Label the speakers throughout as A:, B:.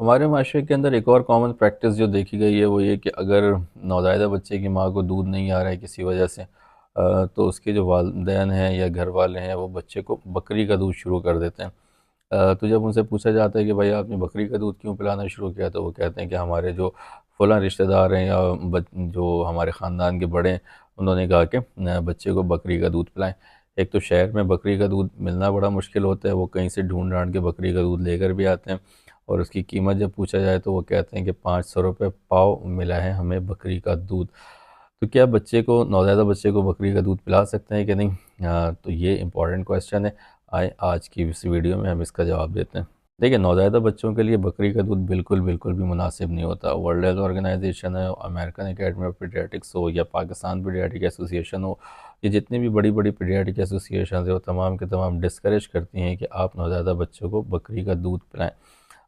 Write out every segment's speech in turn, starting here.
A: हमारे माशरे के अंदर एक और कॉमन प्रैक्टिस जो देखी गई है वो ये कि अगर नौज़ायदा बच्चे की माँ को दूध नहीं आ रहा है किसी वजह से, तो उसके जो वालिदैन हैं या घर वाले हैं वो बच्चे को बकरी का दूध शुरू कर देते हैं। तो जब उनसे पूछा जाता है कि भाई आपने बकरी का दूध क्यों पिलाना शुरू किया, तो वो कहते हैं कि हमारे जो फलां रिश्तेदार हैं या जो हमारे ख़ानदान के बड़े हैं, उन्होंने कहा कि बच्चे को बकरी का दूध पिलाएं। एक तो शहर में बकरी का दूध मिलना बड़ा मुश्किल होता है, वो कहीं से ढूंढ ढांड के बकरी का दूध लेकर भी आते हैं, और उसकी कीमत जब पूछा जाए तो वो कहते हैं कि 500 रुपये पाव मिला है हमें बकरी का दूध। तो क्या बच्चे को, नौज़ायदा बच्चे को बकरी का दूध पिला सकते हैं कि नहीं? तो ये इम्पॉर्टेंट क्वेश्चन है। आए आज की इस वीडियो में हम इसका जवाब देते हैं। देखिए, नौज़ायदा बच्चों के लिए बकरी का दूध बिल्कुल बिल्कुल भी मुनासिब नहीं होता। वर्ल्ड हेल्थ ऑर्गेनाइजेशन है, अमेरिकन एकेडमी ऑफ पीडियाट्रिक्स हो या पाकिस्तान पीडियाट्रिक एसोसिएशन हो, ये जितनी भी बड़ी बड़ी पीडियाट्रिक एसोसिएशन है वो तमाम के तमाम डिस्करेज करती हैं कि आप नौज़ायदा बच्चों को बकरी का दूध पिलाएं।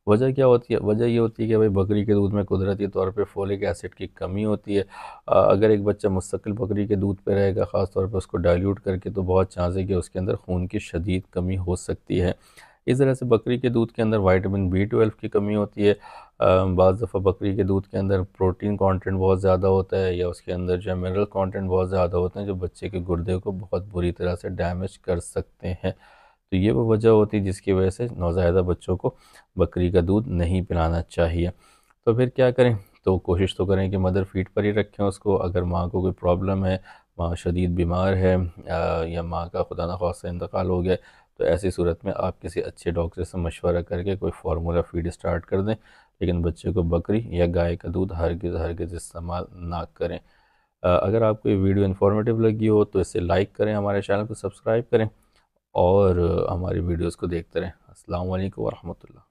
A: वजह क्या होती है? वजह ये होती है कि भाई बकरी के दूध में कुदरती तौर पे फोलिक एसिड की कमी होती है। अगर एक बच्चा मुस्तकिल बकरी के दूध पे रहेगा, ख़ास तौर पे उसको डाइल्यूट करके, तो बहुत चांस है कि उसके अंदर खून की शदीद कमी हो सकती है। इस तरह से बकरी के दूध के अंदर विटामिन B12 की कमी होती है। बाज़ दफ़ा बकरी के दूध के अंदर प्रोटीन कंटेंट बहुत ज़्यादा होता है, या उसके अंदर जो है मिनरल कंटेंट बहुत ज़्यादा होते हैं, जो बच्चे के गुर्दे को बहुत बुरी तरह से डैमेज कर सकते हैं। तो ये वो वजह होती है जिसकी वजह से नौज़ायदा बच्चों को बकरी का दूध नहीं पिलाना चाहिए। तो फिर क्या करें? तो कोशिश तो करें कि मदर फीड पर ही रखें उसको। अगर माँ को कोई प्रॉब्लम है, माँ शदीद बीमार है, या माँ का खुदा न खास्ता इंतकाल हो गया, तो ऐसी सूरत में आप किसी अच्छे डॉक्टर से मशवरा करके कोई फार्मूला फीड स्टार्ट कर दें। लेकिन बच्चे को बकरी या गाय का दूध हरगिज़ हरगिज़ इस्तेमाल ना करें। अगर आपको ये वीडियो इन्फॉर्मेटिव लगी हो तो इसे लाइक करें, हमारे चैनल को सब्सक्राइब करें, और हमारी वीडियोस को देखते रहें। अस्सलाम वालेकुम वरहमतुल्लाह।